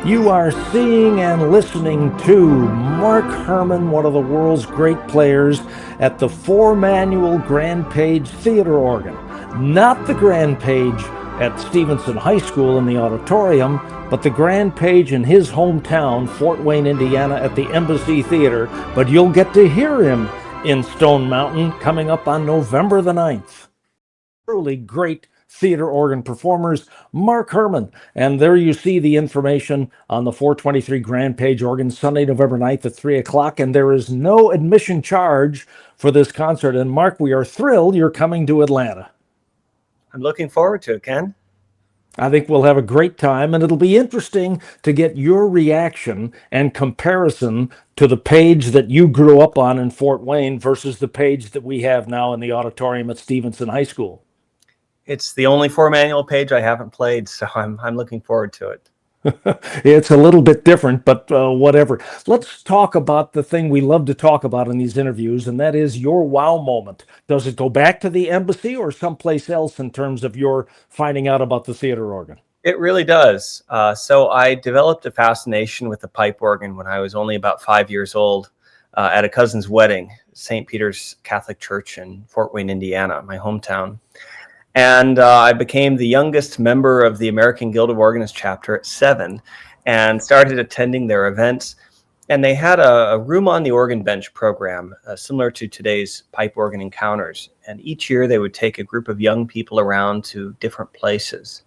You are seeing and listening to Mark Herman, one of the world's great players, at the four-manual grand page theater organ. Not the grand page at Stephenson High School in the Auditorium, but the grand page in his hometown, Fort Wayne, Indiana, at the Embassy Theater. But you'll get to hear him in Stone Mountain coming up on November the 9th. Truly great theater organ performers, Mark Herman. And there you see the information on the 423 Grand Page organ, Sunday, November 9th at 3 o'clock. And there is no admission charge for this concert. And Mark, we are thrilled you're coming to Atlanta. I'm looking forward to it, Ken. I think we'll have a great time, and it'll be interesting to get your reaction and comparison to the page that you grew up on in Fort Wayne versus the page that we have now in the Auditorium at Stephenson High School. It's the only four-manual page I haven't played, so I'm looking forward to it. It's a little bit different, but whatever. Let's talk about the thing we love to talk about in these interviews, and that is your wow moment. Does it go back to the embassy or someplace else in terms of your finding out about the theater organ? It really does. So I developed a fascination with the pipe organ when I was only about 5 years old at a cousin's wedding, St. Peter's Catholic Church in Fort Wayne, Indiana, my hometown. And I became the youngest member of the American Guild of Organists chapter at 7 and started attending their events. And they had a room on the organ bench program, similar to today's pipe organ encounters. And each year they would take a group of young people around to different places.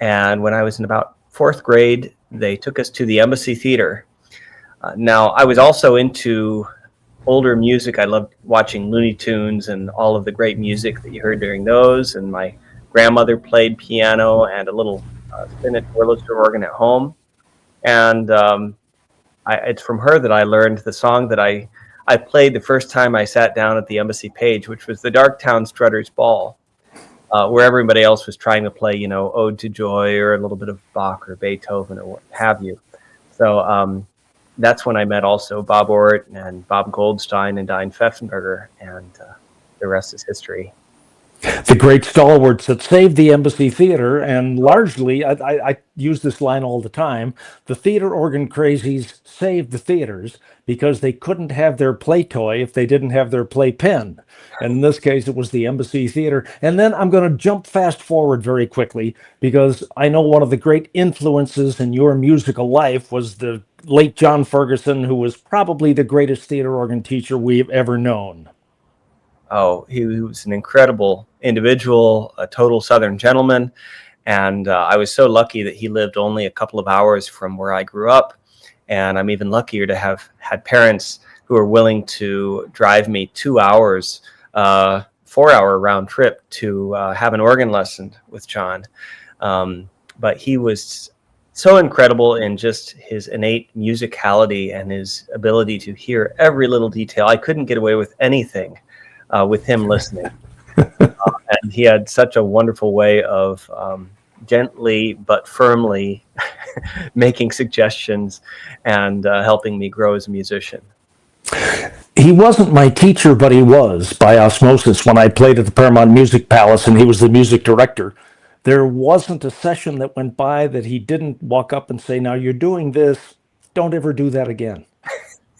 And when I was in about 4th grade, they took us to the Embassy Theater. Now, I was also into older music. I loved watching Looney Tunes and all of the great music that you heard during those. And my grandmother played piano and a little spinet Wurlitzer organ at home. And it's from her that I learned the song that I played the first time I sat down at the Embassy page, which was the Darktown Strutter's Ball, where everybody else was trying to play, Ode to Joy or a little bit of Bach or Beethoven or what have you. So that's when I met also Bob Ortt and Bob Goldstein and Dine Pfeffenberger, and the rest is history. The great stalwarts that saved the Embassy Theater, and largely, I use this line all the time, the theater organ crazies saved the theaters because they couldn't have their play toy if they didn't have their play pen. And in this case, it was the Embassy Theater. And then I'm going to jump fast forward very quickly because I know one of the great influences in your musical life was the late John Ferguson, who was probably the greatest theater organ teacher we've ever known. Oh, he was an incredible individual, a total Southern gentleman. And I was so lucky that he lived only a couple of hours from where I grew up. And I'm even luckier to have had parents who were willing to drive me 2 hours, 4-hour round trip to have an organ lesson with John. But he was so incredible in just his innate musicality and his ability to hear every little detail. I couldn't get away with anything with him listening. And he had such a wonderful way of gently but firmly making suggestions and helping me grow as a musician. He wasn't my teacher, but he was by osmosis when I played at the Paramount Music Palace and he was the music director. There wasn't a session that went by that he didn't walk up and say, "Now you're doing this, don't ever do that again.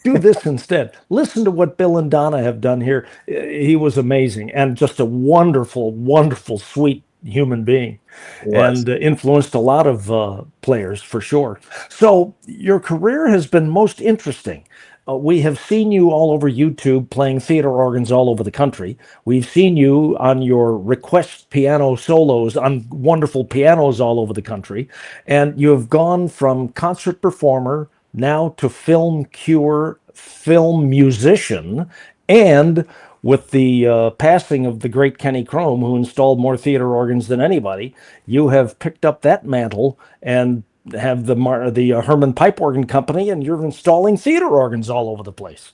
Do this instead. Listen to what Bill and Donna have done here." He was amazing and just a wonderful, wonderful, sweet human being, and influenced a lot of players for sure. So your career has been most interesting. We have seen you all over YouTube playing theater organs all over the country. We've seen you on your request piano solos on wonderful pianos all over the country. And you have gone from concert performer now to film cure, film musician, and with the passing of the great Kenny Crome, who installed more theater organs than anybody, you have picked up that mantle and have the Herman Pipe Organ Company, and you're installing theater organs all over the place.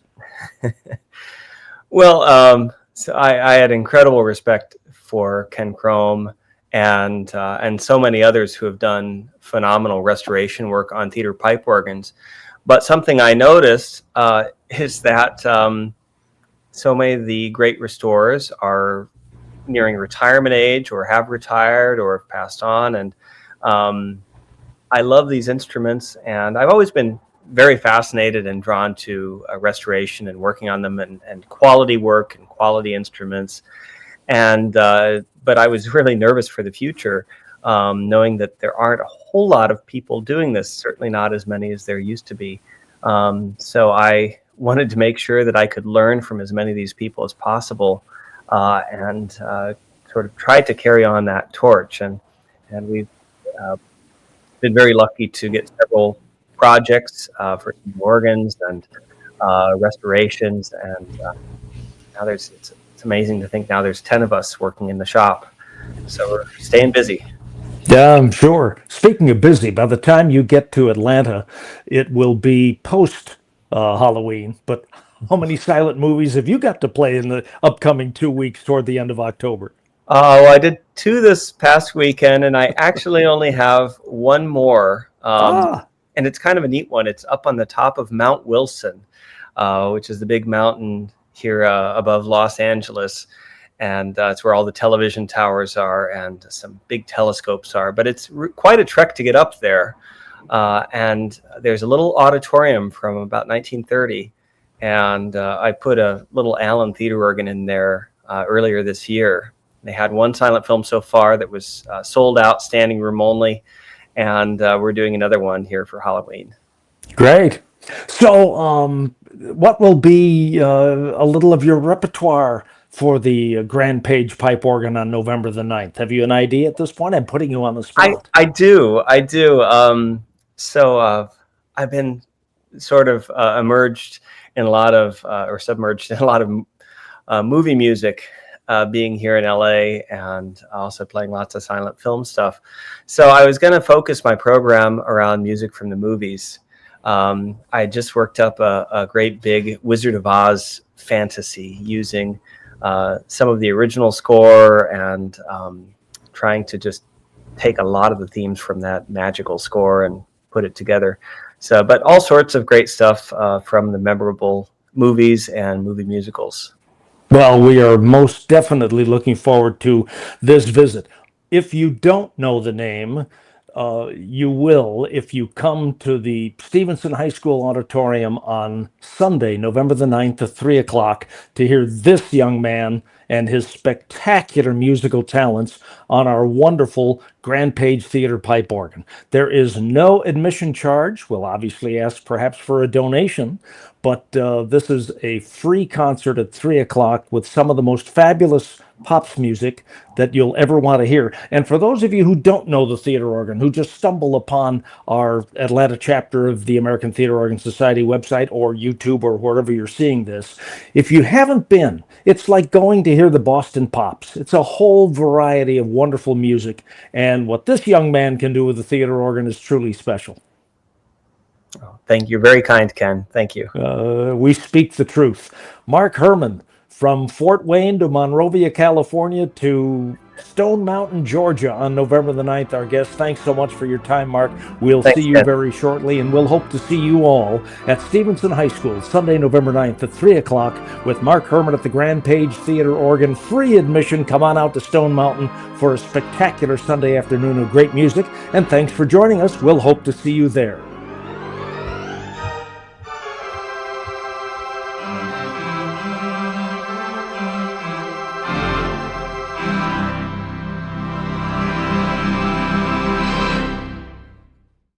Well, so I had incredible respect for Ken Crome and so many others who have done phenomenal restoration work on theater pipe organs. But something I noticed is that so many of the great restorers are nearing retirement age or have retired or have passed on. And I love these instruments, and I've always been very fascinated and drawn to restoration and working on them, and quality work and quality instruments. And but I was really nervous for the future, knowing that there aren't a whole lot of people doing this, certainly not as many as there used to be. So I wanted to make sure that I could learn from as many of these people as possible, and sort of tried to carry on that torch. And we've been very lucky to get several projects for some organs and restorations, and now it's amazing to think now there's 10 of us working in the shop, so we're staying busy. Yeah, I'm sure. Speaking of busy, by the time you get to Atlanta, it will be post Halloween. But how many silent movies have you got to play in the upcoming 2 weeks toward the end of October? Well, I did two this past weekend, and I actually only have one more, Ah, and it's kind of a neat one. It's up on the top of Mount Wilson, which is the big mountain here above Los Angeles. And it's where all the television towers are and some big telescopes are. But it's quite a trek to get up there. And there's a little auditorium from about 1930. And I put a little Allen theater organ in there earlier this year. They had one silent film so far that was sold out, standing room only. And we're doing another one here for Halloween. great. So, what will be a little of your repertoire for the Grand Page pipe organ on November the 9th? Have you an idea at this point? I'm putting you on the spot. I do. I do. So I've been sort of emerged in a lot of, or submerged in a lot of movie music, being here in LA, and also playing lots of silent film stuff. So I was going to focus my program around music from the movies. I just worked up a great big Wizard of Oz fantasy using some of the original score, and trying to just take a lot of the themes from that magical score and put it together. So, but all sorts of great stuff from the memorable movies and movie musicals. Well, we are most definitely looking forward to this visit. If you don't know the name, you will if you come to the Stephenson High School Auditorium on Sunday, November the 9th at 3 o'clock to hear this young man and his spectacular musical talents on our wonderful Grand Page Theater pipe organ. There is no admission charge. We'll obviously ask perhaps for a donation, but this is a free concert at 3 o'clock with some of the most fabulous pops music that you'll ever want to hear. And for those of you who don't know the theater organ, who just stumble upon our Atlanta chapter of the American Theater Organ Society website or YouTube or wherever you're seeing this, if you haven't been, it's like going to hear the Boston Pops. It's a whole variety of wonderful music. And what this young man can do with the theater organ is truly special. Oh, thank you. Very kind, Ken. Thank you. We speak the truth. Mark Herman, from Fort Wayne to Monrovia, California to Stone Mountain, Georgia on November the 9th, our guest. Thanks so much for your time, Mark. We'll Thanks, see you Ken. very shortly, and we'll hope to see you all at Stephenson High School, Sunday, November 9th at 3 o'clock with Mark Herman at the Grand Page Theater Organ. Free admission. Come on out to Stone Mountain for a spectacular Sunday afternoon of great music, and thanks for joining us. We'll hope to see you there.